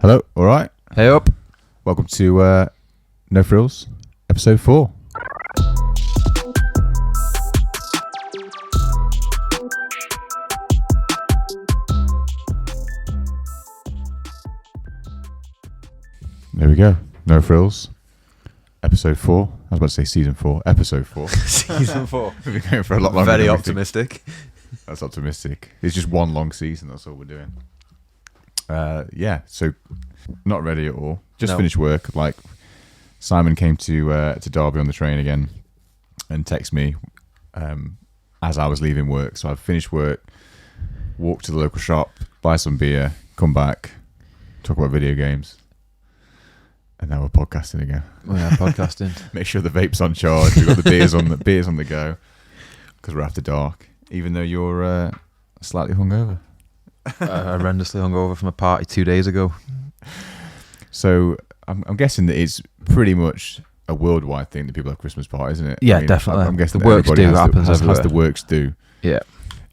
Hello, all right? Hey up. Welcome to No Frills, episode 4. There we go. No Frills, episode 4. I was about to say season 4, episode 4. Season 4. We've been going for a lot longer. Very than optimistic. That's optimistic. It's just one long season, that's all we're doing. So not ready at all. Just finished work. Like, Simon came to Derby on the train again and texted me as I was leaving work. So I've finished work, walked to the local shop, buy some beer, come back, talk about video games, and now we're podcasting again. We are podcasting. Make sure the vape's on charge. We've got the beers on the go because we're after dark. Even though you're slightly hungover. Horrendously hungover from a party 2 days ago. So I'm guessing that it's pretty much a worldwide thing that people have Christmas parties, isn't it? Yeah, definitely. I'm guessing the works do happens everywhere. Has the works do. Yeah.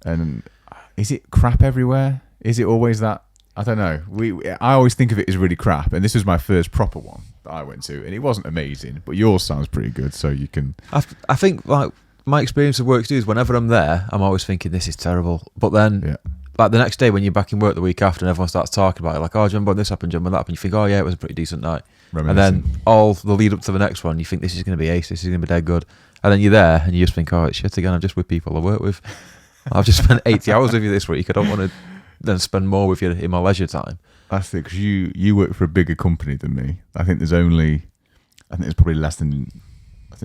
And is it crap everywhere? Is it always that? I don't know. I always think of it as really crap, and this was my first proper one that I went to, and it wasn't amazing, but yours sounds pretty good, so you can. I think like my experience of works do is whenever I'm there, I'm always thinking this is terrible, but then. Like the next day when you're back in work the week after and everyone starts talking about it, like, oh, do you remember when this happened, do you remember that happened? You think, oh yeah, it was a pretty decent night. And then all the lead up to the next one, you think this is going to be ace, this is going to be dead good. And then you're there and you just think, oh, it's shit again, I'm just with people I work with. I've just spent 80 hours with you this week. I don't want to then spend more with you in my leisure time. That's it, because you work for a bigger company than me. I think there's probably less than,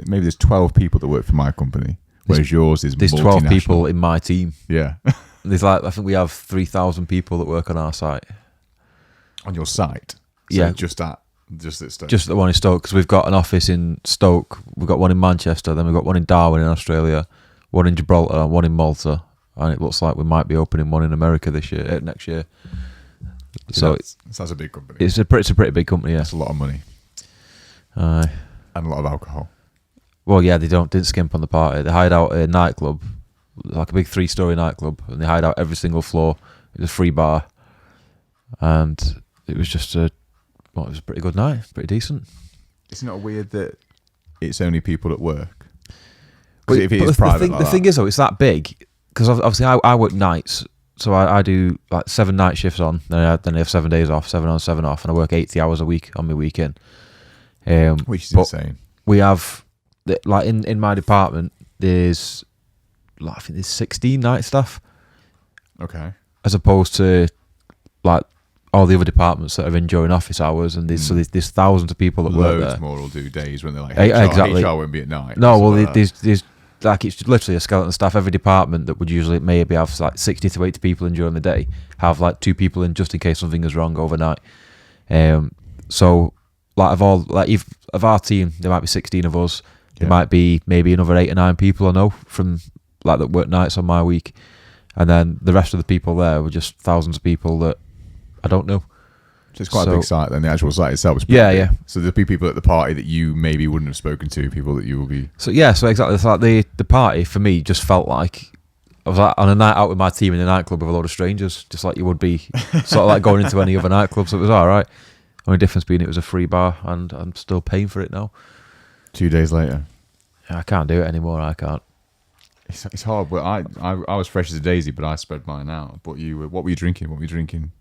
maybe there's 12 people that work for my company, whereas yours is There's 12 people in my team. Yeah. I think we have 3,000 people that work on our site. On your site? So yeah. Just at Stoke? Just the one in Stoke, because we've got an office in Stoke, we've got one in Manchester, then we've got one in Darwin in Australia, one in Gibraltar, one in Malta, and it looks like we might be opening one in America next year. So that's a big company. It's a pretty big company, yeah. That's a lot of money. And a lot of alcohol. Well, yeah, they didn't skimp on the party. They hired out a nightclub, like a big 3-story nightclub, and they hired out every single floor. It was a free bar, and it was just it was a pretty good night, pretty decent. It's not weird that it's only people at work. But if it is private, the thing is though, it's that big because obviously I work nights, so I do like 7 night shifts on, then I have 7 days off, 7 on, 7 off, and I work 80 hours a week on my weekend. Which is insane. We have like in my department, there's. I think there's 16 night staff. Okay. As opposed to like all the other departments that are in during office hours, and there's thousands of people that work there. Loads more will do days when they're like exactly. HR won't be at night. No, well there's like it's literally a skeleton staff. Every department that would usually maybe have like 60 to 80 people in during the day have like 2 people in just in case something is wrong overnight. So like of our team, there might be 16 of us. There might be maybe another 8 or 9 people I know from like that work nights on my week, and then the rest of the people there were just thousands of people that I don't know. So it's quite a big site then. The actual site itself is pretty big. Yeah. So there'll be people at the party that you maybe wouldn't have spoken to, people that you will be. So exactly. It's like the party for me just felt like I was like on a night out with my team in a nightclub with a load of strangers, just like you would be sort of like going into any other nightclub. So it was all right. Only difference being it was a free bar, and I'm still paying for it now. 2 days later. I can't do it anymore. I can't. It's hard, but I was fresh as a daisy, but I spread mine out. But what were you drinking?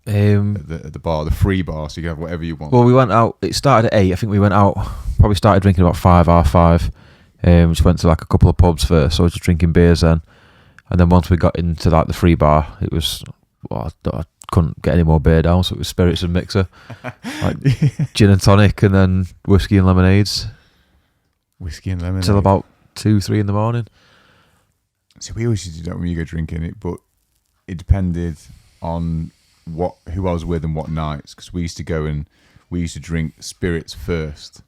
At the bar, the free bar, so you can have whatever you want. Well, we went out. It started at 8. I think we went out. Probably started drinking about 5:30. Just went to like a couple of pubs first, so I was just drinking beers then. And then once we got into like the free bar, it was I couldn't get any more beer down, so it was spirits and mixer, like gin and tonic, and then whiskey and lemonades. Whiskey and lemonade till about 2-3 in the morning. So we always used to do that when you go drinking it, but it depended on who I was with and what nights, because we used to go and we used to drink spirits first,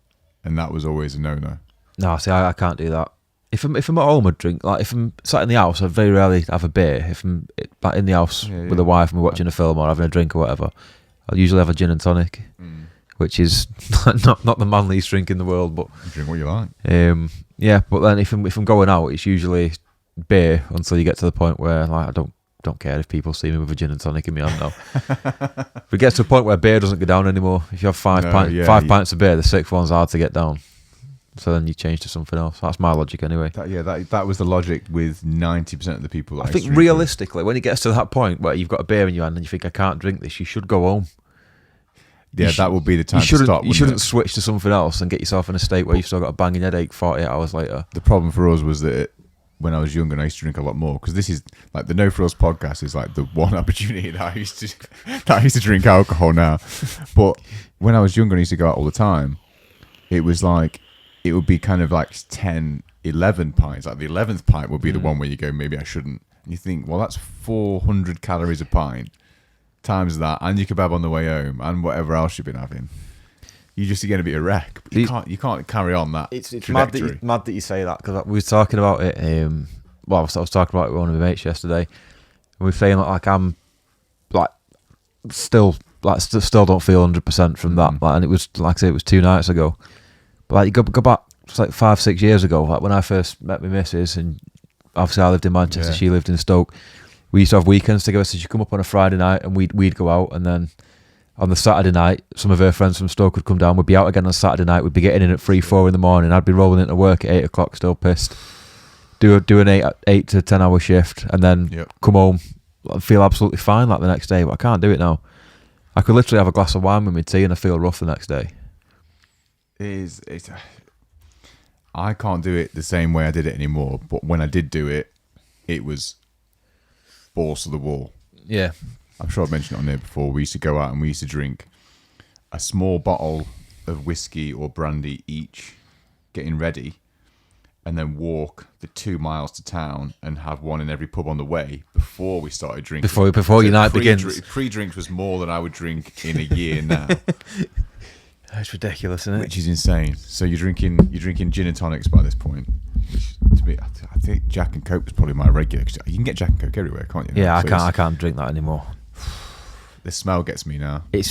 and that was always a no-no. No, see, I can't do that. If I'm at home, I drink. Like if I'm sat in the house, I very rarely have a beer. If I'm like in the house with the wife and we're watching a film or having a drink or whatever, I'll usually have a gin and tonic, which is not the manliest drink in the world, but you drink what you like. Yeah, but then if I'm going out, it's usually beer until you get to the point where like I don't don't care if people see me with a gin and tonic in my hand now. If it gets to a point where beer doesn't go down anymore, if you have five pints of beer, the sixth one's hard to get down. So then you change to something else. That's my logic anyway. That was the logic with 90% of the people. I think realistically, when it gets to that point where you've got a beer in your hand and you think, I can't drink this, you should go home. Yeah, that would be the time to stop. You shouldn't switch to something else and get yourself in a state where you've still got a banging headache 48 hours later. The problem for us was that when I was younger and I used to drink a lot more, because this is like the No Frills podcast is like the one opportunity that I used to drink alcohol now. But when I was younger and I used to go out all the time, it was like, it would be kind of like 10, 11 pints. Like the 11th pint would be the one where you go, maybe I shouldn't. And you think, well, that's 400 calories a pint times that, and your kebab on the way home, and whatever else you've been having. You're just going to be a wreck. You can't carry on that. It's mad that you say that, because we were talking about it. I was talking about it with one of my mates yesterday, and we were saying like I'm like still don't feel 100% from that. Like, and it was like I say, it was 2 nights ago. But like you go back, it's like 5-6 years ago, like when I first met my missus, and obviously I lived in Manchester, she lived in Stoke. We used to have weekends together, so she'd come up on a Friday night and we'd go out, and then on the Saturday night, some of her friends from Stoke would come down. We'd be out again on Saturday night. We'd be getting in at 3-4 in the morning. I'd be rolling into work at 8 o'clock, still pissed. Do an 8 to 10 hour shift, and then come home, feel absolutely fine like the next day. But I can't do it now. I could literally have a glass of wine with my tea and I feel rough the next day. I can't do it the same way I did it anymore. But when I did do it, it was balls to the wall. Yeah. I'm sure I've mentioned it on there before. We used to go out and we used to drink a small bottle of whiskey or brandy each, getting ready, and then walk the 2 miles to town and have one in every pub on the way before we started drinking. Before your night begins. Pre-drinks was more than I would drink in a year now. That's ridiculous, isn't it? Which is insane. So you're drinking gin and tonics by this point. Which, to me, I think Jack and Coke was probably my regular. You can get Jack and Coke everywhere, can't you? Yeah, I can't drink that anymore. The smell gets me now. We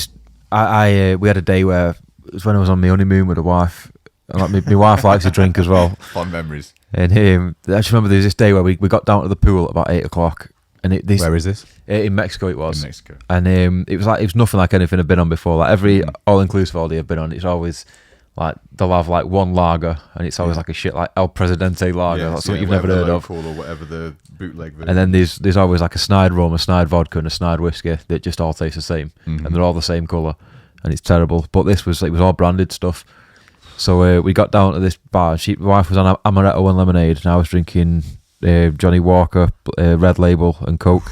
had a day where it was when I was on my honeymoon with a wife. And like my wife likes to drink as well. Fond memories. And I just remember there was this day where we got down to the pool at about 8 o'clock. And where is this? In Mexico it was. In Mexico. And it was nothing like anything I've been on before. Like every all-inclusive holiday I've been on, it's always like they'll have like one lager, and it's always like a shit like El Presidente lager, like something you've never heard of, or whatever the bootleg version. And then there's always like a snide rum, a snide vodka, and a snide whiskey that just all taste the same, and they're all the same colour, and it's terrible. But it was all branded stuff. So we got down to this bar. My wife was on amaretto and lemonade, and I was drinking Johnny Walker, Red Label, and Coke.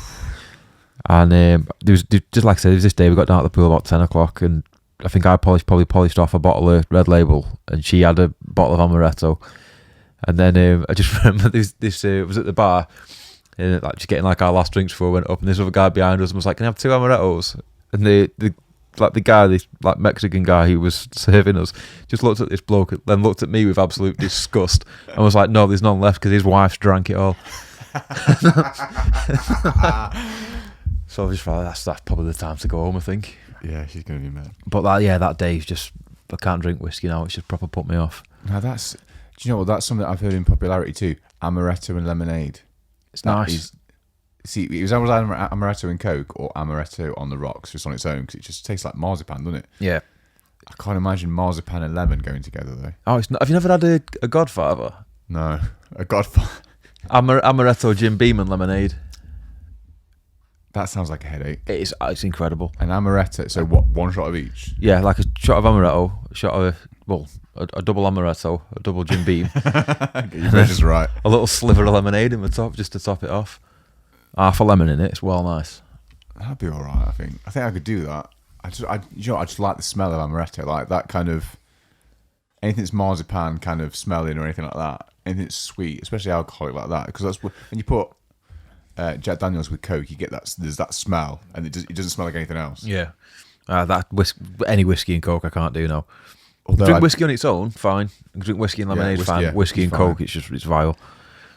And there was, just like I said, there was this day we got down at the pool about 10 o'clock, and I think I probably polished off a bottle of Red Label, and she had a bottle of amaretto. And then I just remember this was at the bar, and like just getting like our last drinks before we went up, and this other guy behind us was like, "Can I have 2 amarettos?" And the guy, this like Mexican guy who was serving us, just looked at this bloke, then looked at me with absolute disgust, and was like, "No, there's none left because his wife's drank it all." So I was just like, that's probably the time to go home, I think. Yeah, she's gonna be mad. But that day's just, I can't drink whiskey now. It's just proper put me off. Now do you know what? That's something that I've heard in popularity too. Amaretto and lemonade. It's nice. It was amaretto and Coke or amaretto on the rocks, just on its own, because it just tastes like marzipan, doesn't it? Yeah. I can't imagine marzipan and lemon going together though. Oh, it's not. Have you never had a Godfather? No, a Godfather. Amaretto, Jim Beam, and lemonade. That sounds like a headache. It's incredible. An amaretto, so what, one shot of each? Yeah, like a shot of amaretto, a double amaretto, a double Jim Beam. Your measure's right. A little sliver of lemonade in the top, just to top it off. Half a lemon in it, it's well nice. That'd be alright, I think. I think I could do that. I just like the smell of amaretto, like that kind of, anything that's marzipan kind of smelling or anything like that. Anything that's sweet, especially alcoholic like that, because that's when you put Jack Daniels with Coke, you get there's that smell, and it doesn't smell like anything else. Yeah, any whiskey and Coke I can't do now. Although drink whiskey on its own, fine. Drink whiskey and lemonade, fine. Yeah, whiskey and Coke, it's vile.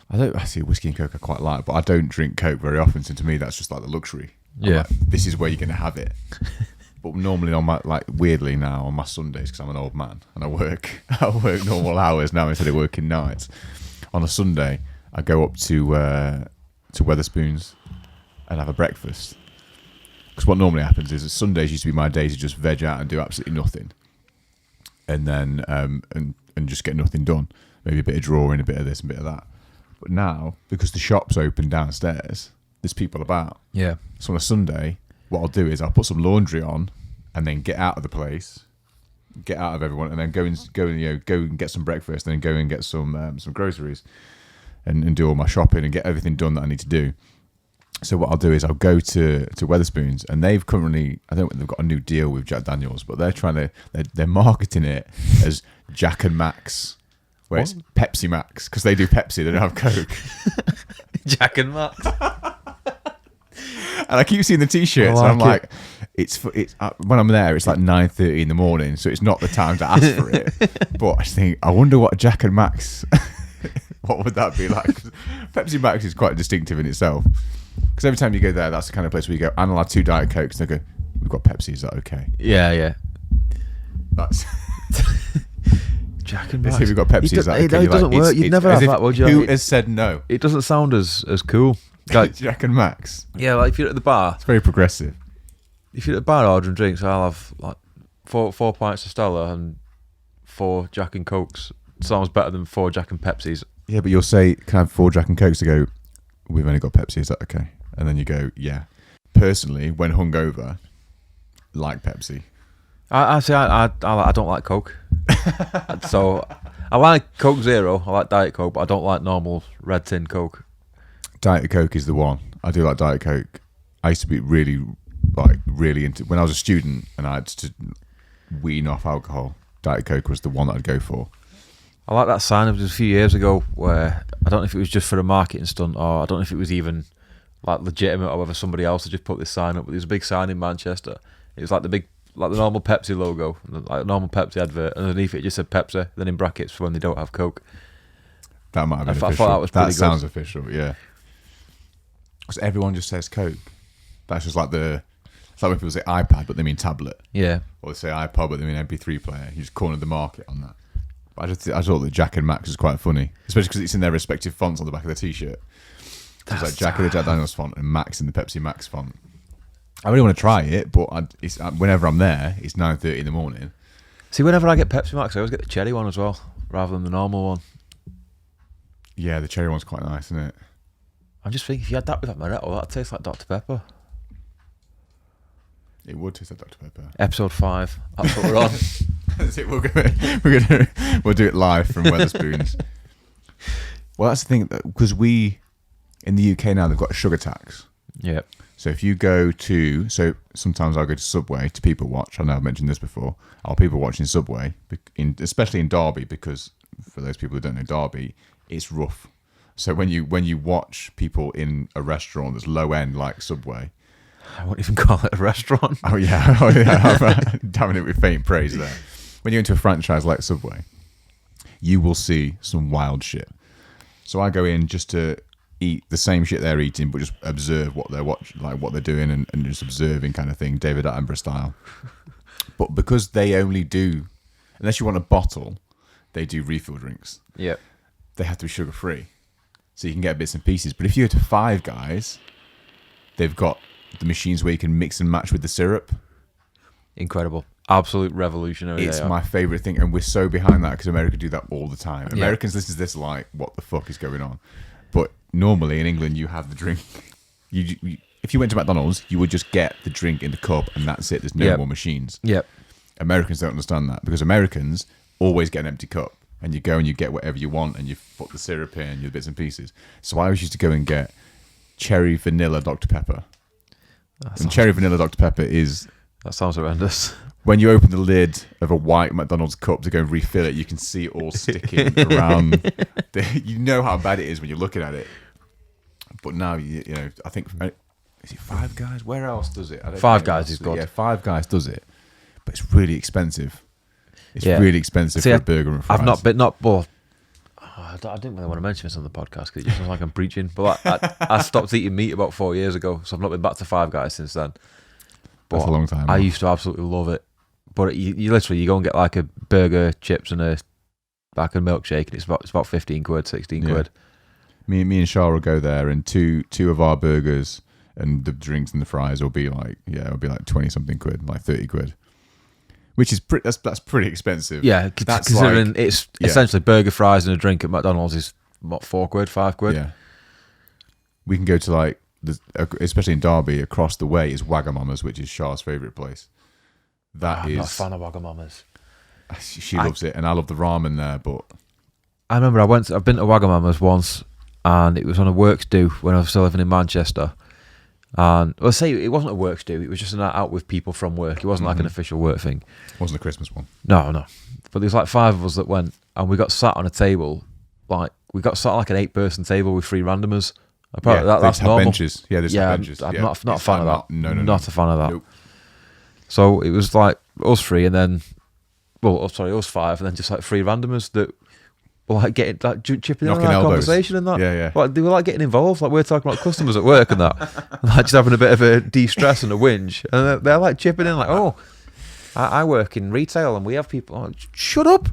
I see whiskey and Coke I quite like, but I don't drink Coke very often. So to me, that's just like the luxury. Yeah, like, this is where you're going to have it. But normally on my weirdly now on my Sundays, because I'm an old man and I work normal hours now instead of working nights. On a Sunday, I go up to Weatherspoons and have a breakfast. Because what normally happens is Sundays used to be my days to just veg out and do absolutely nothing, and then and just get nothing done. Maybe a bit of drawing, a bit of this, and a bit of that. But now, because the shop's open downstairs, there's people about. Yeah. So on a Sunday, what I'll do is I'll put some laundry on, and then get out of the place, get out of everyone, and then go and get some breakfast, and then go and get some groceries, and do all my shopping and get everything done that I need to do. So what I'll do is I'll go to Wetherspoons, and they've currently, I don't think they've got a new deal with Jack Daniels, but they're marketing it as Jack and Max, where it's Pepsi Max, because they do Pepsi, they don't have Coke. Jack and Max. And I keep seeing the T-shirts, and I'm like, it's when I'm there, it's like 9:30 in the morning, so it's not the time to ask for it. But I just think, I wonder what Jack and Max, what would that be like? Pepsi Max is quite distinctive in itself. Because every time you go there, that's the kind of place where you go, and I'll have 2 Diet Cokes, and they go, we've got Pepsi, is that okay? Yeah. That's... Jack and Max. We've got Pepsi, is that okay? It doesn't work. You'd never have that, would you? Who has said no? It doesn't sound as cool. Like, Jack and Max. Yeah, like if you're at the bar. It's very progressive. If you're at the bar ordering drinks, I'll have like four pints of Stella and 4 Jack and Cokes. Sounds better than 4 Jack and Pepsis. Yeah, but you'll say, can I have 4 Jack and Cokes? To go, we've only got Pepsi, is that okay? And then you go, yeah. Personally, when hungover, like Pepsi. I don't like Coke. So I like Coke Zero, I like Diet Coke, but I don't like normal red tin Coke. Diet Coke is the one. I do like Diet Coke. I used to be really into, when I was a student and I had to wean off alcohol, Diet Coke was the one that I'd go for. I like that sign. It was a few years ago where I don't know if it was just for a marketing stunt or I don't know if it was even like legitimate or whether somebody else had just put this sign up. But there was a big sign in Manchester. It was like the normal Pepsi logo, like a normal Pepsi advert. And underneath it just said Pepsi, then in brackets for when they don't have Coke. That might have been official. I thought that was pretty good. That sounds official, yeah. Because everyone just says Coke. That's just like it's like when people say iPad, but they mean tablet. Yeah. Or they say iPod, but they mean MP3 player. You just cornered the market on that. But I thought that Jack and Max is quite funny, especially because it's in their respective fonts on the back of the T-shirt. It's like Jack in the Jack Daniels font and Max in the Pepsi Max font. I really want to try it, but whenever I'm there, it's 9:30 in the morning. See, whenever I get Pepsi Max, I always get the cherry one as well, rather than the normal one. Yeah, the cherry one's quite nice, isn't it? I'm just thinking, if you had that with Amaretto, that'd taste like Dr. Pepper. It would taste like Dr. Pepper. Episode 5. That's what we're on. That's it. We'll do it live from Wetherspoons. Well, that's the thing, because in the UK now, they've got a sugar tax. Yeah. So if you go sometimes I'll go to Subway to people watch. I know I've mentioned this before. I'll people watch in Subway, especially in Derby, because for those people who don't know Derby, it's rough. So when you watch people in a restaurant that's low end like Subway, I won't even call it a restaurant. Oh yeah, I'm damning it with faint praise there. When you're into a franchise like Subway, you will see some wild shit. So I go in just to eat the same shit they're eating, but just observe what they're watching, like what they're doing, and just observing kind of thing, David Attenborough style. But because they only do, unless you want a bottle, they do refill drinks. Yeah, they have to be sugar free, so you can get bits and pieces. But if you go to Five Guys, they've got the machines where you can mix and match with the syrup. Incredible. Absolute revolutionary. It's my favourite thing, and we're so behind that because America do that all the time. Americans listen to this like, what the fuck is going on? But normally in England, you have the drink. If you went to McDonald's, you would just get the drink in the cup, and that's it. There's no more machines. Yep. Americans don't understand that, because Americans always get an empty cup, and you go and you get whatever you want, and you put the syrup in, your bits and pieces. So I always used to go and get cherry vanilla Dr. Pepper. And cherry vanilla Dr. Pepper is... That sounds horrendous. When you open the lid of a white McDonald's cup to go and refill it, you can see it all sticking around. You know how bad it is when you're looking at it. But now, you know, I think... Is it Five Guys? Where else does it? Five Guys is good. Yeah, Five Guys does it. But it's really expensive. It's really expensive for a burger and fries. I didn't really want to mention this on the podcast because it just sounds like I'm preaching. But I stopped eating meat about 4 years ago, so I've not been back to Five Guys since then. But that's a long time. I used to absolutely love it. But you literally go and get like a burger, chips, and a milkshake, and it's about 15 quid, 16 quid. Me and Shara will go there, and two of our burgers and the drinks and the fries will be like, it'll be like 20 something quid, like 30 quid, which is that's pretty expensive. Yeah, that's considering like, it's essentially burger, fries, and a drink at McDonald's is what, 4 quid, 5 quid. Yeah, we can go to like, especially in Derby, across the way is Wagamama's, which is Char's favourite place. I'm not a fan of Wagamama's. She loves it, and I love the ramen there. But I remember I've been to Wagamama's once, and it was on a works do when I was still living in Manchester. And I'll say it wasn't a works do; it was just a night out with people from work. It wasn't like an official work thing. It wasn't a Christmas one. No. But there was like 5 of us that went, and we got sat on a table, like we got sat on like an 8-person table with 3 randomers. Apparently that's normal. Benches. Yeah, there's benches. I'm not a fan of that. No. Not a fan of that. Nope. So it was like us 3, and then, us 5, and then just like 3 randomers that were like getting like chipping in on our conversation and that. Yeah. Like they were like getting involved. Like we were talking about customers at work and that, like just having a bit of a de-stress and a whinge, and they're like chipping in like, oh, I work in retail and we have people. Like, shut up!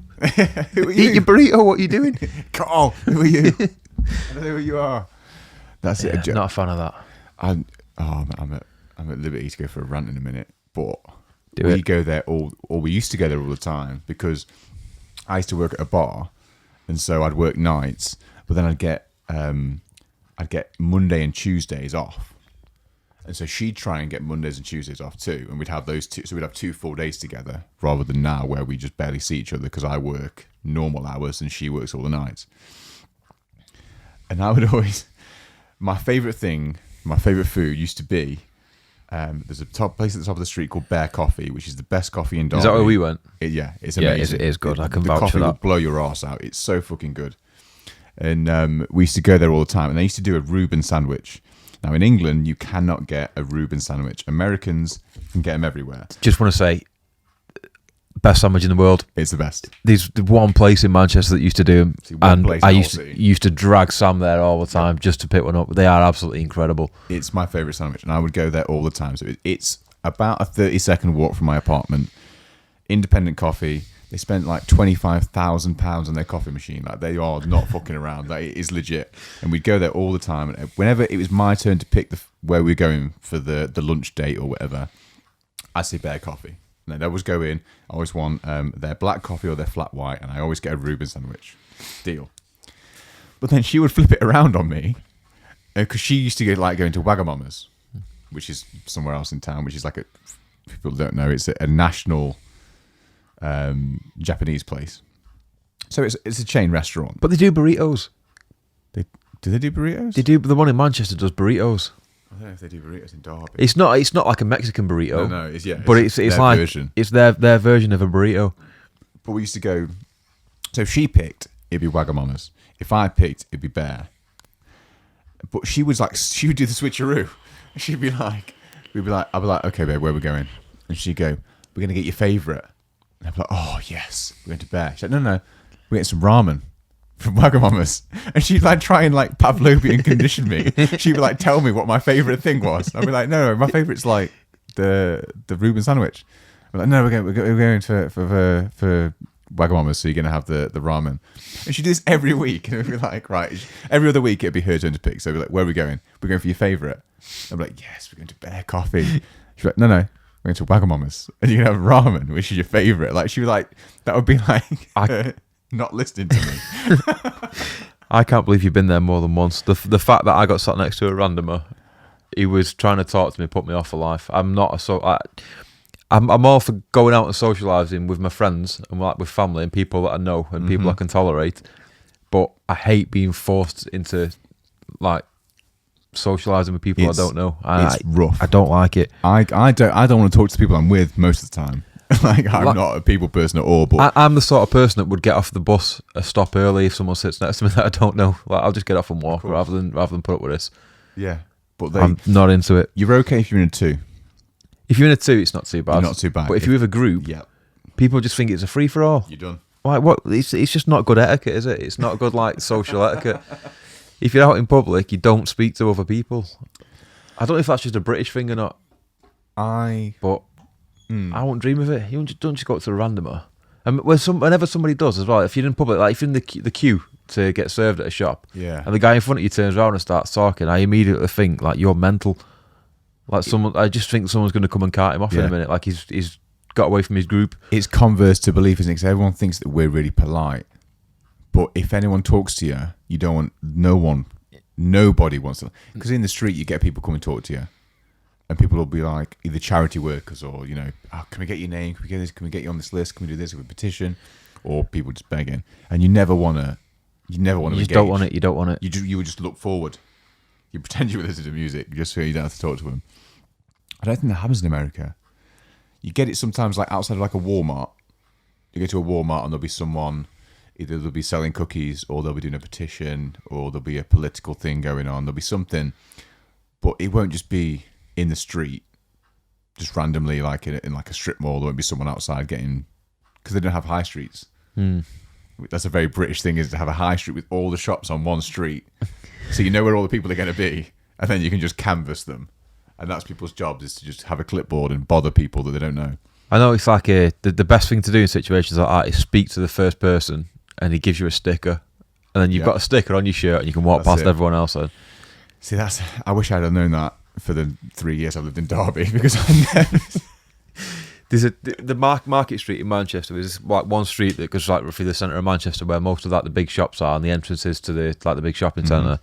Who are Eat you? your burrito. What are you doing? Carl, who are you? I know who you are. That's it. Not a fan of that. I'm at liberty to go for a rant in a minute, but Do we it. go there we used to go there all the time because I used to work at a bar, and so I'd work nights, but then I'd get Monday and Tuesdays off, and so she'd try and get Mondays and Tuesdays off too, and we'd have those two, so we'd have 2 full days together rather than now where we just barely see each other because I work normal hours and she works all the nights, and I would always. My favourite food used to be, there's a place at the top of the street called Bear Coffee, which is the best coffee in Derby. Is that where we went? It's amazing. It is good. I can the vouch coffee for that. will blow your ass out. It's so fucking good. And we used to go there all the time, and they used to do a Reuben sandwich. Now in England, you cannot get a Reuben sandwich. Americans can get them everywhere. Just want to say, best sandwich in the world. It's the best. There's one place in Manchester that used to do them, and I used to drag Sam there all the time just to pick one up. They are absolutely incredible. It's my favourite sandwich, and I would go there all the time. So it's about a 30-second walk from my apartment. Independent coffee. They spent like £25,000 on their coffee machine. Like they are not fucking around. Like it is legit. And we'd go there all the time. And whenever it was my turn to pick where we're going for the lunch date or whatever, I'd say Bear Coffee. And they'd always go in. I always want their black coffee or their flat white, and I always get a Reuben sandwich. Deal. But then she would flip it around on me because she used to going to Wagamama's, which is somewhere else in town, which is like people don't know, it's a national Japanese place. So it's a chain restaurant. But they do burritos. Do they do burritos? They do. The one in Manchester does burritos. I don't know if they do burritos in Derby. It's not like a Mexican burrito. No, it's their like version. It's their version of a burrito. But we used to go. So if she picked, it'd be Wagamama's. If I picked, it'd be Bear. But she would do the switcheroo. I'd be like, okay, babe, where are we going? And she'd go, we're gonna get your favourite. And I'd be like, oh yes, we're going to Bear. She's like, no, we're getting some ramen from Wagamama's. And she'd like try and like Pavlovian condition me. She'd be like, tell me what my favourite thing was. I'd be like, no, my favourite's like the Reuben sandwich. I'm like, no, we're going for Wagamama's, so you're going to have the ramen. And she'd do this every week. And it'd be like, right, every other week it'd be her turn to pick. So I'd be like, where are we going? We're going for your favourite. I'd be like, yes, we're going to Bear Coffee. She'd be like, no, we're going to Wagamama's. And you're going to have ramen, which is your favourite. Like, she was like, that would be like... not listening to me. I can't believe you've been there more than once. The fact that I got sat next to a randomer, he was trying to talk to me, put me off for life. I'm all for going out and socialising with my friends and like with family and people that I know and people I can tolerate. But I hate being forced into like socialising with people I don't know. It's rough. I don't like it. I don't want to talk to people I'm with most of the time. I'm not a people person at all, but I'm the sort of person that would get off the bus a stop early if someone sits next to me that I don't know. Like I'll just get off and walk rather than put up with this. Yeah, but I'm not into it. You're okay if you're in a 2. If you're in a 2, it's not too bad. You're not too bad. But if you're with a group, people just think it's a free for all. You're done. Like what? It's just not good etiquette, is it? It's not good like social etiquette. If you're out in public, you don't speak to other people. I don't know if that's just a British thing or not. But I won't dream of it. You don't just go up to a randomer. And whenever somebody does as well, if you're in public, like if you're in the queue to get served at a shop, and the guy in front of you turns around and starts talking, I immediately think like you're mental. Like I just think someone's going to come and cart him off in a minute. Like he's got away from his group. It's converse to belief, isn't it? Because everyone thinks that we're really polite, but if anyone talks to you, you don't want nobody wants to. Because in the street, you get people come and talk to you, and people will be like either charity workers or oh, can we get your name? Can we get this? Can we get you on this list? Can we do this? Can we petition? Or people just begging, and you never want to. You just don't want it. You don't want it. You would just look forward. You pretend you were listening to music just so you don't have to talk to them. I don't think that happens in America. You get it sometimes like outside of like a Walmart. You go to a Walmart and there'll be someone, either they'll be selling cookies or they'll be doing a petition or there'll be a political thing going on. There'll be something, but it won't just be in the street, just randomly like in like a strip mall. There won't be someone outside getting, because they don't have high streets. That's a very British thing, is to have a high street with all the shops on one street. So you know where all the people are going to be, and then you can just canvass them. And that's people's jobs, is to just have a clipboard and bother people that they don't know. I know it's like the best thing to do in situations like that is speak to the first person, and he gives you a sticker, and then you've got a sticker on your shirt, and you can walk past everyone else. See, I wish I'd have known that for the 3 years I've lived in Derby, because I never. There's the Market Street in Manchester. There's like one street that goes like through the centre of Manchester, where most of like the big shops are, and the entrances to the big shopping centre,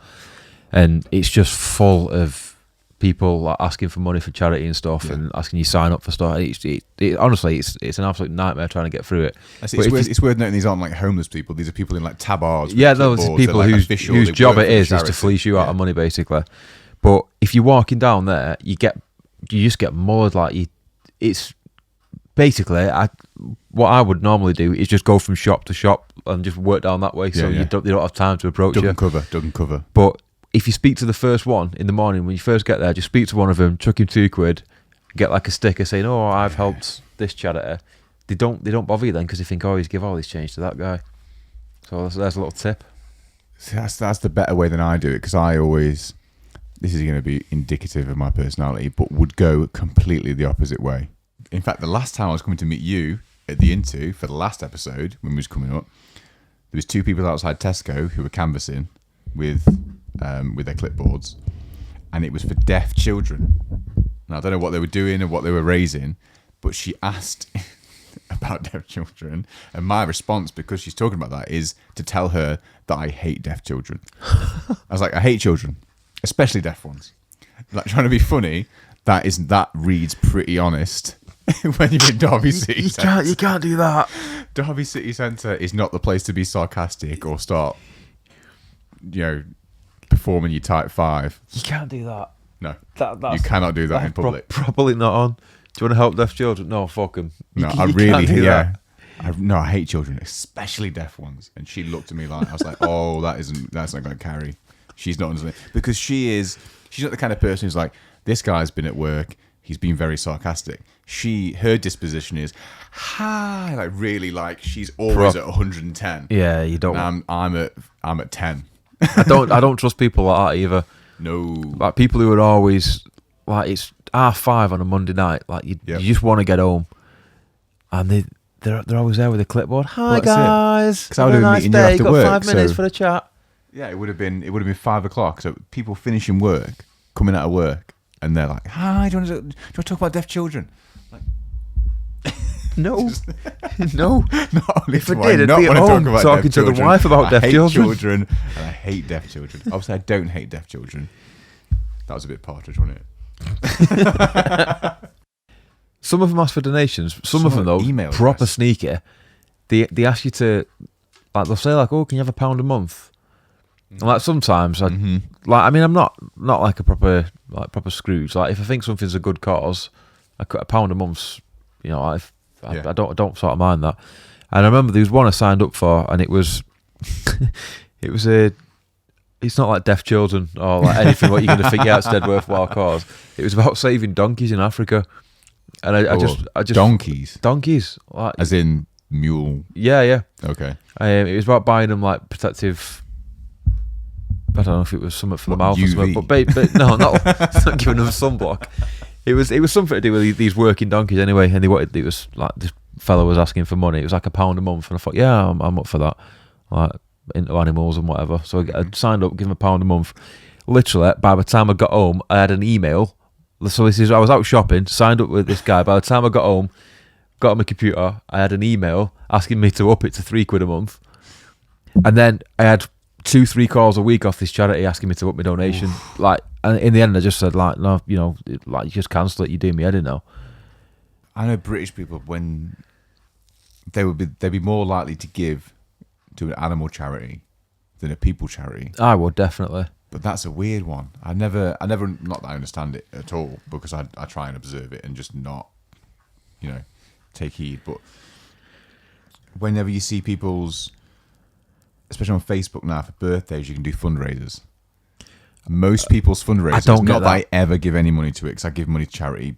and it's just full of people like asking for money for charity and stuff, and asking you sign up for stuff. Honestly, it's an absolute nightmare trying to get through it. It's worth noting these aren't like homeless people. These are people in like tabards. Yeah, those are people whose job it is to fleece you out of money, basically. But if you're walking down there, you just get mullered. Like it's basically what I would normally do is just go from shop to shop and just work down that way, so you don't have time to approach you. Duck and cover. But if you speak to the first one in the morning, when you first get there, just speak to one of them, chuck him £2, get like a sticker saying, "Oh, I've helped this charity." They don't bother you then, because they think, "Oh, he's give all this change to that guy." So there's a little tip. See, that's the better way than I do it, because I always, this is going to be indicative of my personality, but would go completely the opposite way. In fact, the last time I was coming to meet you at the Into for the last episode, when we was coming up, there was two people outside Tesco who were canvassing with their clipboards, and it was for deaf children. Now, I don't know what they were doing or what they were raising, but she asked about deaf children, and my response, because she's talking about that, is to tell her that I hate deaf children. I was like, I hate children, especially deaf ones. Like, trying to be funny, that reads pretty honest. When you're in Derby City Centre. You can't do that. Derby City Centre is not the place to be sarcastic or start, performing your type 5. You can't do that. No, you cannot do that in public. Probably not on. Do you want to help deaf children? No, fuck them. No, I really, I hate children, especially deaf ones. And she looked at me like, I was like, oh, that's not going to carry. She's not understanding, because she's not the kind of person who's like, this guy's been at work, he's been very sarcastic. Her disposition is hi, like really, like she's always at 110. Yeah, you don't. And I'm at 10. I don't trust people like that either. No, like people who are always like, it's 5:30 on a Monday night. Like you just want to get home, and they're always there with a clipboard. Hi guys, because I would have been meeting you after got work. 5 minutes for a chat. Yeah, it would have been 5 o'clock. So people finishing work, coming out of work, and they're like, "Hi, do you want to talk about deaf children?" Like, no, no. If I did, I'd be at home talking to the wife about deaf children. And I hate deaf children. Obviously, I don't hate deaf children. That was a bit partridge, wasn't it? Some of them ask for donations. Some of them, though, proper sneaky. They ask you to, like, they'll say, like, "Oh, can you have £1 a month?" And like sometimes, I'm not like a proper Scrooge. Like, if I think something's a good cause, £1 a month's, I don't sort of mind that. And I remember there was one I signed up for, and it was it's not like deaf children or like anything what you're going to think it's dead worthwhile cause. It was about saving donkeys in Africa, and I just donkeys, like, as in mule. Yeah. Okay. It was about buying them like protective. I don't know if it was something for the mouth UV? Or something, but no, not giving them sunblock. It was something to do with these working donkeys anyway, and it was like this fellow was asking for money. It was like £1 a month, and I thought, yeah, I'm up for that, like into animals and whatever. So I signed up, give him £1 a month. Literally, by the time I got home, I had an email So this is, I was out shopping, signed up with this guy. By the time I got home, got on my computer, I had an email asking me to up it to £3 a month. And then I had 2-3 calls a week off this charity asking me to up my donation. Oof. Like, and in the end, I just said, like, no, you know, like, you just cancel it. You're doing me head in now. I know British people, when they'd be more likely to give to an animal charity than a people charity. I would, definitely. But that's a weird one. I never, not that I understand it at all, because I try and observe it and just not, you know, take heed. But whenever you see people's, especially on Facebook now, for birthdays, you can do fundraisers. Most people's fundraisers, I don't get not that I ever give any money to it, because I give money to charity.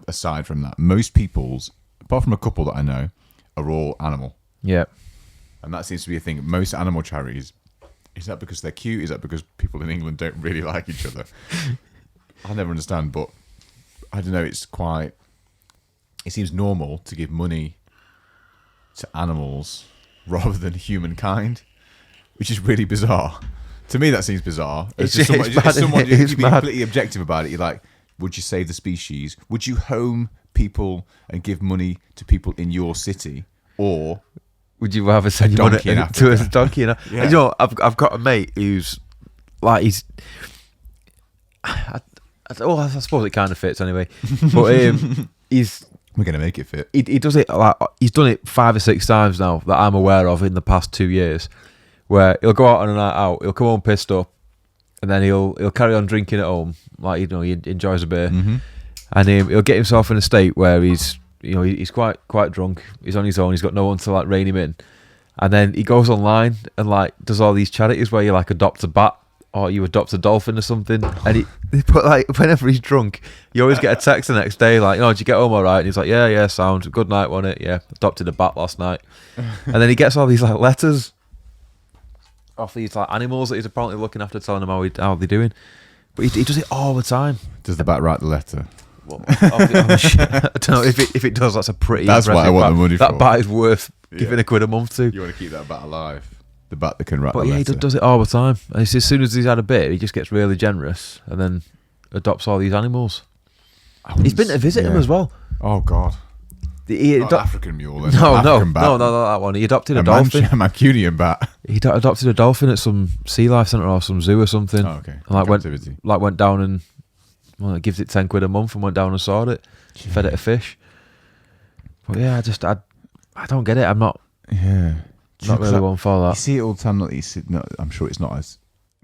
Aside from that, most people's, apart from a couple that I know, are all animal. Yeah. And that seems to be a thing. Most animal charities, is that because they're cute? Is that because people in England don't really like each other? I never understand, but I don't know, it seems normal to give money to animals rather than humankind, which is really bizarre. To me, that seems bizarre. It's someone you be completely objective about it. You're like, would you save the species? Would you home people and give money to people in your city? Or would you rather send money to a donkey? Yeah. You know, I've got a mate who's like, I suppose it kind of fits anyway. But we're gonna make it fit. He does it like, he's done it 5 or 6 times now that I'm aware of in the past 2 years, where he'll go out on a night out, he'll come home pissed up, and then he'll carry on drinking at home, like, you know, he enjoys a beer, and he'll get himself in a state where he's quite drunk, he's on his own, he's got no one to like rein him in, and then he goes online and like does all these charities where you like adopt a bat or you adopt a dolphin or something, and he put like, whenever he's drunk, you always get a text the next day like, oh, did you get home all right? And he's like, yeah, sound good night, wasn't it? Yeah, adopted a bat last night. And then he gets all these like letters off these like animals that he's apparently looking after, telling them how they're doing, but he does it all the time. Does the bat write the letter? Well, I don't know if it does. That's a pretty. That's what I want the money for. That bat is worth giving £1 a month to. You want to keep that bat alive. The bat that can write the letter. letter. He does it all the time. And it's as soon as he's had a bit, he just gets really generous and then adopts all these animals. He's been to visit him as well. Oh God. Not an African mule. No, not that one. He adopted a dolphin. A Mancunian bat. He adopted a dolphin at some sea life centre or some zoo or something. Oh, okay. And went down and it gives it £10 a month and went down and sawed it, fed it a fish. But yeah, I don't get it. I'm not. Yeah. Not really one for that. You see it all the time. I'm sure it's not as,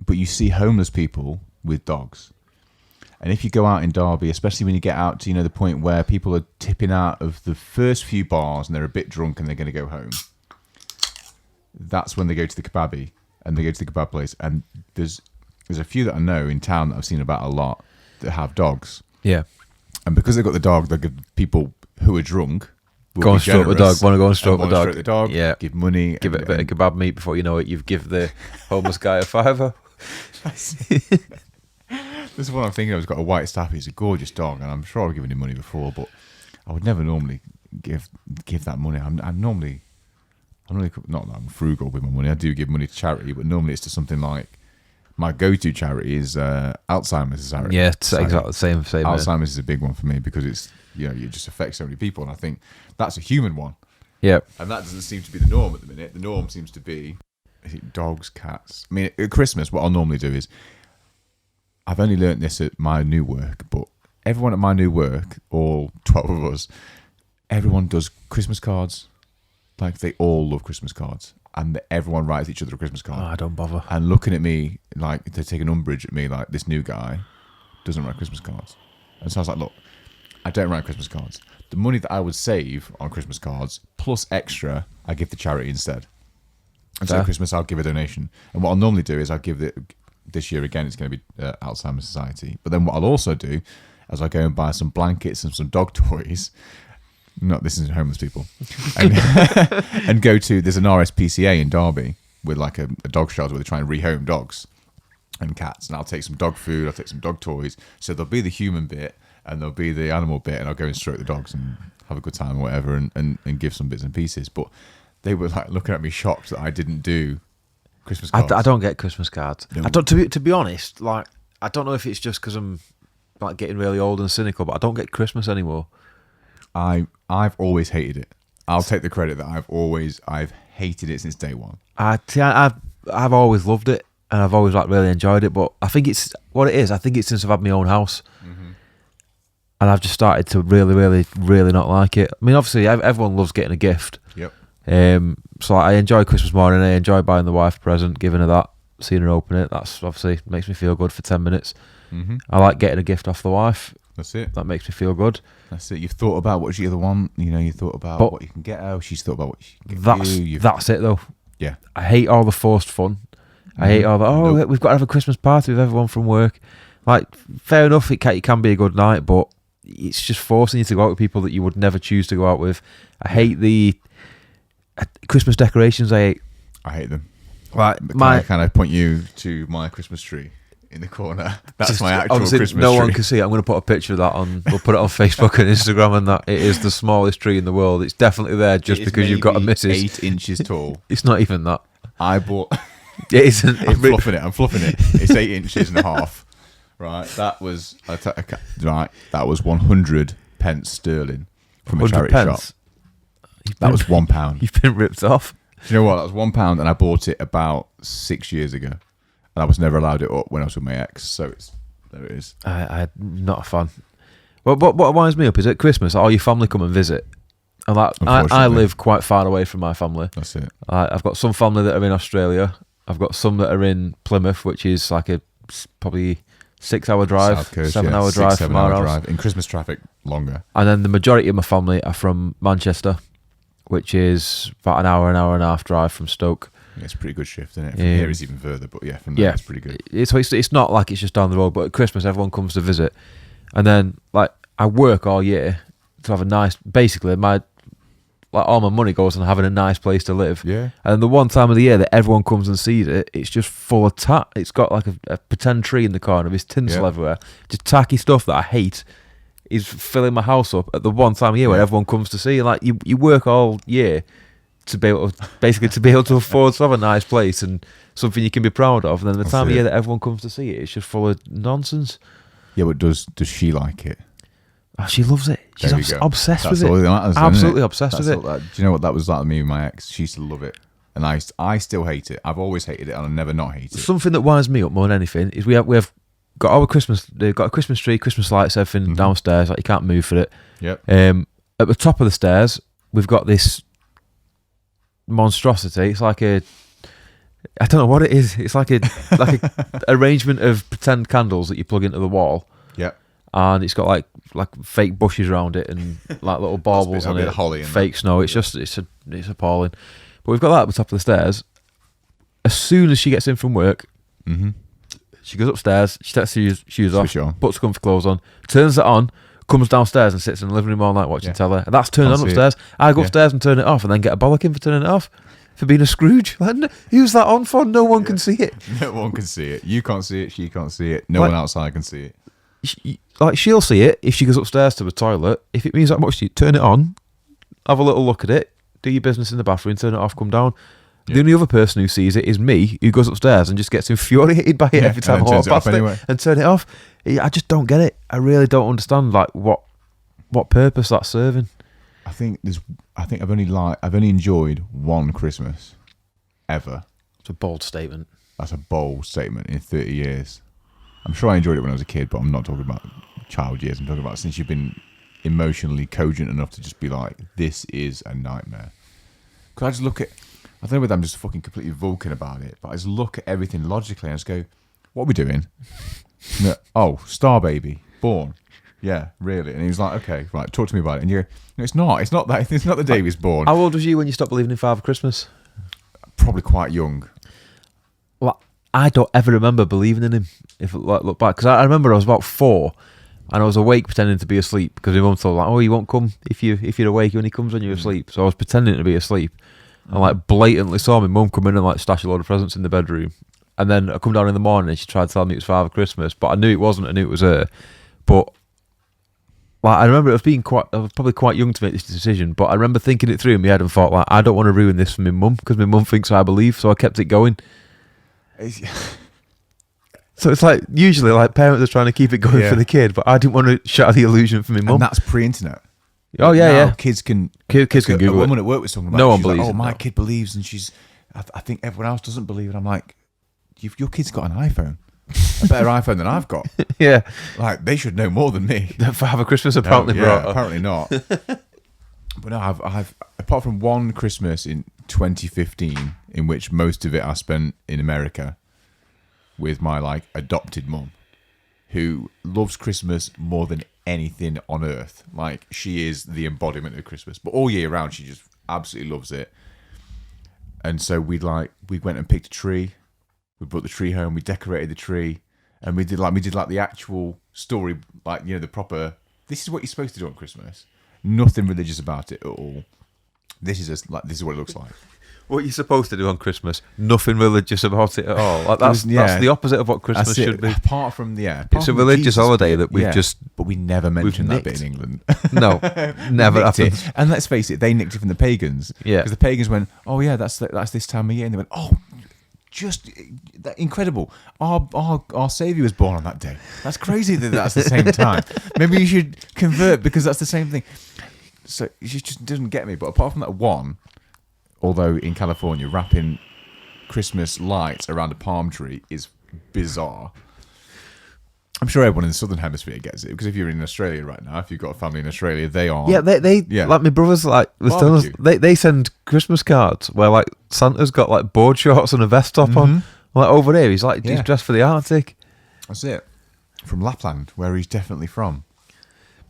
but you see homeless people with dogs. And if you go out in Derby, especially when you get out to, you know, the point where people are tipping out of the first few bars and they're a bit drunk and they're going to go home, that's when they go to the kebabby and they go to the kebab place. And there's a few that I know in town that I've seen about a lot that have dogs. Yeah. And because they've got the dog, they give people who are drunk go and stroke the dog. Want to go and stroke the dog? Yeah. Give money. Give it a bit of kebab meat before you know it. You've give the homeless guy a £5. This is what I'm thinking of. He's got a white staffy. He's a gorgeous dog, and I'm sure I've given him money before, but I would never normally give that money. I'm normally not that I'm frugal with my money. I do give money to charity, but normally it's to something like, my go-to charity is Alzheimer's Society. Yeah, it's exactly the same. Alzheimer's is a big one for me because it's, you know, it just affects so many people, and I think that's a human one. Yeah, and that doesn't seem to be the norm at the minute. The norm seems to be dogs, cats. I mean, at Christmas, what I'll normally do is, I've only learnt this at my new work, but everyone at my new work, all 12 of us, everyone does Christmas cards. Like, they all love Christmas cards. And everyone writes each other a Christmas card. Oh, I don't bother. And looking at me, like, they're taking umbrage at me, like, this new guy doesn't write Christmas cards. And so I was like, look, I don't write Christmas cards. The money that I would save on Christmas cards, plus extra, I give to charity instead. And so at Christmas, I'll give a donation. And what I'll normally do is I'll give it... This year again, it's going to be Alzheimer's Society. But then what I'll also do is I'll go and buy some blankets and some dog toys. This isn't homeless people. And go to, there's an RSPCA in Derby with like a dog shelter where they try and rehome dogs and cats. And I'll take some dog food, I'll take some dog toys. So there'll be the human bit and there'll be the animal bit, and I'll go and stroke the dogs and have a good time or whatever and give some bits and pieces. But they were like looking at me shocked that I didn't do Christmas cards. I don't get Christmas cards. No. I don't. To be honest, like, I don't know if it's just because I'm like getting really old and cynical, but I don't get Christmas anymore. I've always hated it. I'll take the credit that I've hated it since day one. I've always loved it, and I've always like really enjoyed it. But I think it's what it is. I think it's since I've had my own house, and I've just started to really, really, really not like it. I mean, obviously, everyone loves getting a gift. Yep. So I enjoy Christmas morning. I enjoy buying the wife a present, giving her that, seeing her open it. That's obviously makes me feel good for 10 minutes. I like getting a gift off the wife. That's it. That makes me feel good. That's it. You've thought about what you other want. You know, you thought about what you can get her. She's thought about what she can get you. That's it, though. Yeah. I hate all the forced fun. I hate all the, we've got to have a Christmas party with everyone from work. Like, fair enough, it can be a good night, but it's just forcing you to go out with people that you would never choose to go out with. I hate the Christmas decorations. I hate them. Like, can I point you to my Christmas tree in the corner? That's my actual Christmas tree. No one can see it. I'm going to put a picture of that on. We'll put it on Facebook and Instagram, and that it is the smallest tree in the world. It's definitely there just because you've got a missus. 8 inches tall. It's not even that. I bought. It isn't. I'm fluffing it. It's 8 inches and a half. Right. That was That was 100 pence sterling from a charity shop. That was £1. You've been ripped off. Do you know what? That was £1, and I bought it about 6 years ago, and I was never allowed it up when I was with my ex. So there it is. I'm not a fan. Well, what winds me up is at Christmas, all your family come and visit. And I live quite far away from my family. That's it. I've got some family that are in Australia. I've got some that are in Plymouth, which is like a probably 6-hour drive, South Coast, 7-hour drive from our house. Drive. In Christmas traffic, longer. And then the majority of my family are from Manchester, which is about an hour and a half drive from Stoke. Yeah, it's a pretty good shift, isn't it? From here it's even further, but yeah, from there it's pretty good. It's not like it's just down the road, but at Christmas everyone comes to visit. And then like I work all year to have a nice, basically all my money goes on having a nice place to live. Yeah. And the one time of the year that everyone comes and sees it, it's just full of tat. It's got like a pretend tree in the corner. There's tinsel everywhere. Just tacky stuff that I hate is filling my house up at the one time of year where everyone comes to see. Like you work all year to be able to afford to have a nice place and something you can be proud of. And then the time of year that everyone comes to see it, it's just full of nonsense. Yeah, but does she like it? Oh, she loves it. She's obsessed with it. Matters, absolutely obsessed with it. Do you know what that was like with me and my ex? She used to love it. And I still hate it. I've always hated it and I'll never not hate it. Something that winds me up more than anything is we have got our Christmas. They've got a Christmas tree, Christmas lights, everything downstairs. Like you can't move for it. Yep. At the top of the stairs, we've got this monstrosity. It's like I don't know what it is. It's like a arrangement of pretend candles that you plug into the wall. Yep. And it's got like fake bushes around it and like little baubles on it, holly and fake snow. It's just it's appalling. But we've got that at the top of the stairs. As soon as she gets in from work, she goes upstairs. She takes her shoes off, puts comfy clothes on, turns it on, comes downstairs and sits in the living room all night watching telly. And that's turned on upstairs. I go upstairs and turn it off, and then get a bollocking for turning it off. For being a Scrooge. Like, who's that on for? No one can see it. No one can see it. You can't see it. She can't see it. No one outside can see it. She'll see it if she goes upstairs to the toilet. If it means that much to you, turn it on, have a little look at it, do your business in the bathroom, turn it off, come down. The only other person who sees it is me, who goes upstairs and just gets infuriated by it every time I walk past it and turn it off. I just don't get it. I really don't understand like what purpose that's serving. I think I've only enjoyed one Christmas ever. It's a bold statement. That's a bold statement in 30 years. I'm sure I enjoyed it when I was a kid, but I'm not talking about child years. I'm talking about since you've been emotionally cogent enough to just be like, this is a nightmare. Because I just look at, I don't know whether I'm just fucking completely Vulcan about it, but I just look at everything logically and I just go, what are we doing? Oh, Star Baby, born. Yeah, really. And he was like, okay, right, talk to me about it. And you go, no, it's not the day he was born. How old was you when you stopped believing in Father Christmas? Probably quite young. Well, I don't ever remember believing in him, if I look back. Because I remember I was about 4, and I was awake pretending to be asleep, because my mum told me, like, oh, he won't come if you're awake, he only comes when you're asleep. So I was pretending to be asleep, and like blatantly saw my mum come in and like stash a load of presents in the bedroom. And then I come down in the morning and she tried to tell me it was Father Christmas, but I knew it wasn't, I knew it was her. But like, I remember I was probably quite young to make this decision, but I remember thinking it through in my head and thought, like, I don't want to ruin this for my mum, because my mum thinks I believe, so I kept it going. So it's like usually like parents are trying to keep it going for the kid, but I didn't want to shatter the illusion for my mum. And that's pre-internet. Oh yeah, now yeah. Kids can Google a woman it. at work was talking about. No one she's like, believes oh, it, my no. kid believes, and I think everyone else doesn't believe it. I'm like, your kid's got an iPhone, a better iPhone than I've got. Yeah, like they should know more than me. Father Christmas apparently brought. Apparently not. But no, I've apart from one Christmas in 2015, in which most of it I spent in America with my like adopted mum, who loves Christmas more than anything on earth. Like she is the embodiment of Christmas, but all year round she just absolutely loves it. And so we went and picked a tree, we brought the tree home, we decorated the tree, and we did the actual story, like, you know, the proper, this is what you're supposed to do on Christmas. Nothing religious about it at all. This is what it looks like. What you're supposed to do on Christmas, nothing religious about it at all. Like that's the opposite of what Christmas should be. Apart from it's a religious holiday that we've but we never mentioned that bit in England. No, never happened. And let's face it, they nicked it from the pagans. Yeah, because the pagans went, oh yeah, that's this time of year, and they went, oh, just incredible. Our Saviour was born on that day. That's crazy that's the same time. Maybe you should convert because that's the same thing. So it just doesn't get me. But apart from that one. Although in California, wrapping Christmas lights around a palm tree is bizarre. I'm sure everyone in the Southern Hemisphere gets it, because if you're in Australia right now, if you've got a family in Australia, they are... Yeah, they like my brothers, like, was telling us, they send Christmas cards where, like, Santa's got, like, board shorts and a vest top on. Like, over here, he's dressed for the Arctic. That's it. From Lapland, where he's definitely from.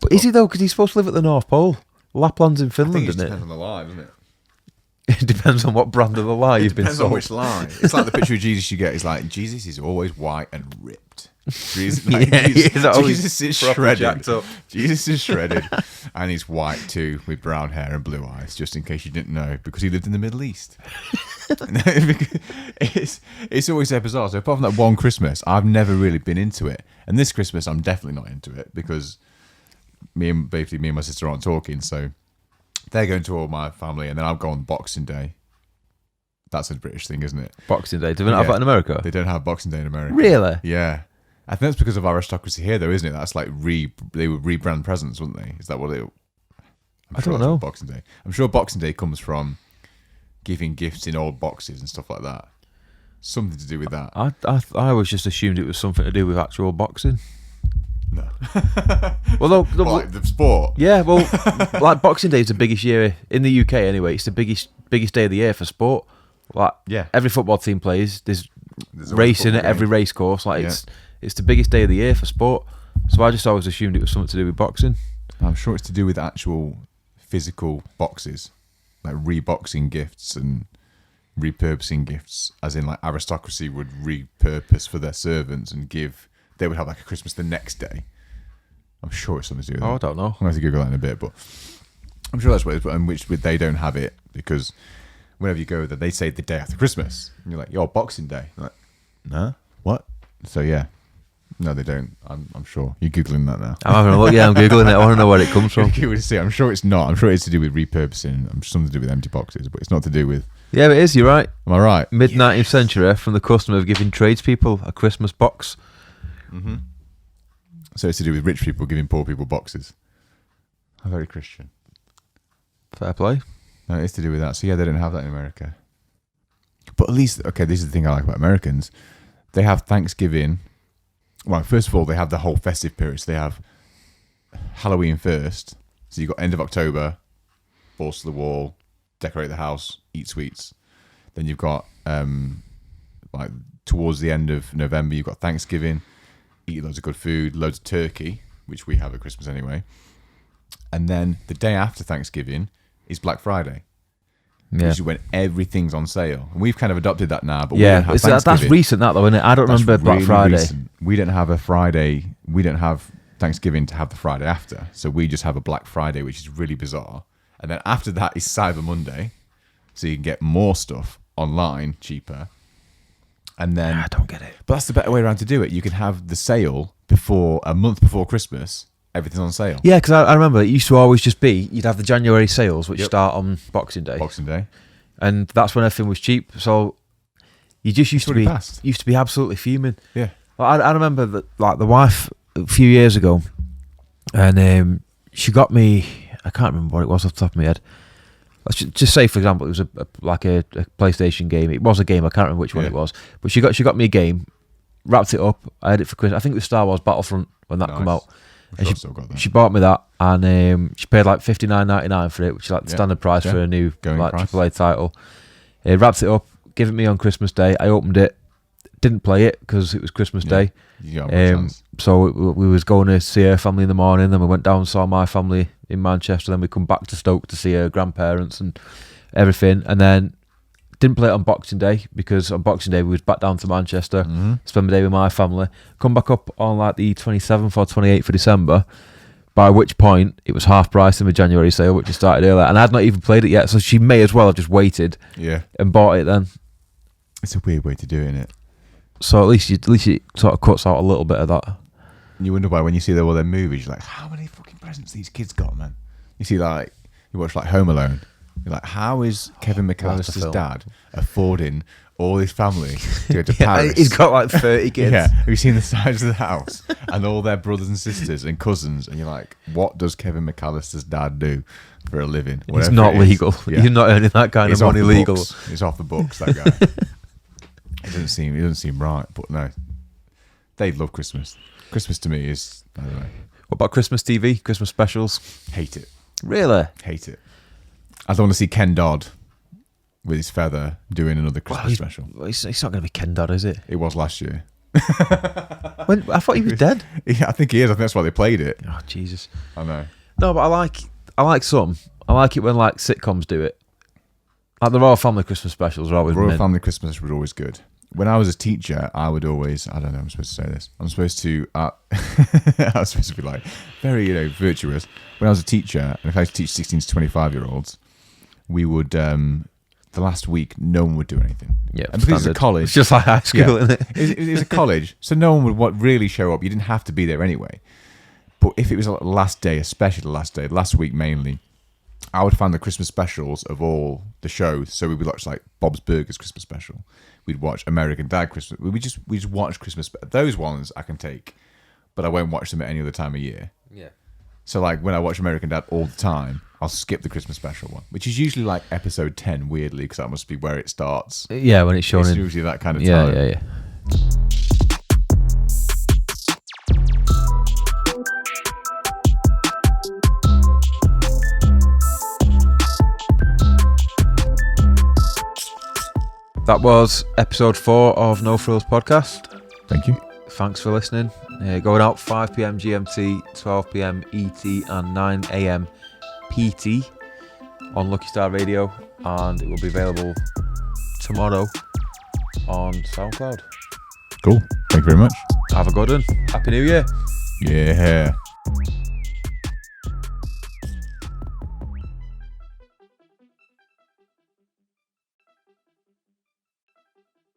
But is he, though? Because he's supposed to live at the North Pole. Lapland's in Finland, isn't it? It depends on the lie, doesn't it? It depends on what brand of the lie you've been sold. Depends on which lie. It's like the picture of Jesus you get. It's like, Jesus is always white and ripped. Jesus is shredded. Jesus is shredded. And he's white too, with brown hair and blue eyes, just in case you didn't know, because he lived in the Middle East. It's always so bizarre. So apart from that one Christmas, I've never really been into it. And this Christmas, I'm definitely not into it, because me and my sister aren't talking, so... They're going to all my family, and then I'll go on Boxing Day. That's a British thing, isn't it? Boxing Day. Do they not have that in America? They don't have Boxing Day in America. Really? Yeah. I think that's because of aristocracy here, though, isn't it? That's like they would rebrand presents, wouldn't they? Is that what it? I don't know. Boxing Day. I'm sure Boxing Day comes from giving gifts in old boxes and stuff like that. Something to do with that. I always just assumed it was something to do with actual boxing. No. Well, like the sport. Yeah, well, like Boxing Day is the biggest year in the UK anyway. It's the biggest day of the year for sport. Like, every football team plays. There's racing at every race course. Like, it's the biggest day of the year for sport. So I just always assumed it was something to do with boxing. I'm sure it's to do with actual physical boxes, like reboxing gifts and repurposing gifts, as in like aristocracy would repurpose for their servants and give. They would have like a Christmas the next day. I'm sure it's something to do with that. I don't know. I'm going to Google that in a bit, but I'm sure that's what it is. But in which they don't have it, because whenever you go there, they say the day after Christmas. And you're like, yo, Boxing Day. I'm like, no? What? So yeah. No, they don't. I'm sure. You're Googling that now. I'm having a look. Yeah, I'm Googling it. I want to know where it comes from. I'm sure it's not. I'm sure it's to do with repurposing. I'm sure something to do with empty boxes, but it's not to do with... Yeah, it is. You're right. Am I right? Mid-19th century, from the custom of giving tradespeople a Christmas box. Mm-hmm. So it's to do with rich people giving poor people boxes. How very Christian. Fair play. No, it's to do with that. So yeah, they don't have that in America. But at least, okay, this is the thing I like about Americans. They have Thanksgiving. Well, first of all, they have the whole festive period. So they have Halloween first. So you've got end of October, balls to the wall, decorate the house, eat sweets. Then you've got like towards the end of November, you've got Thanksgiving, eat loads of good food, loads of turkey, which we have at Christmas anyway. And then the day after Thanksgiving is Black Friday. Yeah. Which is when everything's on sale. And we've kind of adopted that now, but we don't have Thanksgiving. That's recent, that though, isn't it? I don't remember Black Friday. Recent. We don't have a Friday. We don't have Thanksgiving to have the Friday after. So we just have a Black Friday, which is really bizarre. And then after that is Cyber Monday. So you can get more stuff online cheaper. And then I don't get it. But that's the better way around to do it. You can have the sale before a month before Christmas. Everything's on sale. Yeah, because I remember it used to always just be you'd have the January sales, which start on Boxing Day. Boxing Day, and that's when everything was cheap. So you just used to be absolutely fuming. Yeah. Well, I remember that, like, the wife a few years ago, and she got me. I can't remember what it was off the top of my head. Let's just say, for example, it was a PlayStation game. It was a game. I can't remember which one it was, but she got me a game, wrapped it up. I had it for Christmas. I think it was Star Wars Battlefront when that came out. And she bought me that, and she paid like $59.99 for it, which is like the standard price for a new like AAA title. Wrapped it up, gave it me on Christmas Day. I opened it, didn't play it because it was Christmas Day. So we was going to see her family in the morning, then we went down and saw my family in Manchester, then we come back to Stoke to see her grandparents and everything, and then didn't play it on Boxing Day because on Boxing Day we was back down to Manchester, spend the day with my family, come back up on like the 27th or 28th of December, by which point it was half price in the January sale, which started earlier, and I'd not even played it yet, so she may as well have just waited and bought it then. It's a weird way to do it, isn't it? So at least it sort of cuts out a little bit of that. And you wonder why when you see all their movies, you're like, how many fucking presents these kids got, man? You see, like, you watch like Home Alone, you're like, how is Kevin McAllister's dad affording all his family to go to Paris? He's got like 30 kids. Have you seen the size of the house and all their brothers and sisters and cousins? And you're like, what does Kevin McAllister's dad do for a living? It's not legal. You're not earning that kind of money legal. It's off the books, that guy. It doesn't seem right, but no. They love Christmas. Christmas to me is, I don't know. What about Christmas TV? Christmas specials? Hate it. Really? Hate it. I don't want to see Ken Dodd with his feather doing another Christmas special. It's not going to be Ken Dodd, is it? It was last year. I thought he was dead. Yeah, I think he is. I think that's why they played it. Oh, Jesus. I know. No, but I like some. I like it when like sitcoms do it. Like the Royal Family Christmas specials are always Royal Family Christmas was always good. When I was a teacher, I would always, I don't know, I'm supposed to say this. I'm supposed to, I was supposed to be like very, virtuous. When I was a teacher, and if I used to teach 16 to 25-year-olds, we would, the last week, no one would do anything. Yeah, and because it's a college. It's just like high school, isn't it? It was a college, so no one would really show up. You didn't have to be there anyway. But if it was the last day, especially the last day, last week mainly, I would find the Christmas specials of all the shows. So we would watch like Bob's Burgers Christmas special. We'd watch American Dad Christmas. We just watch Christmas. Those ones I can take, but I won't watch them at any other time of year. Yeah. So like when I watch American Dad all the time, I'll skip the Christmas special one, which is usually like episode 10. Weirdly, because that must be where it starts. Yeah, when it's shown. It's in. usually that kind of time. Yeah. That was episode 4 of No Frills Podcast. Thank you. Thanks for listening. Going out 5 p.m. GMT, 12 p.m. ET, and 9 a.m. PT on Lucky Star Radio, and it will be available tomorrow on SoundCloud. Cool. Thank you very much. Have a good one. Happy New Year. Yeah.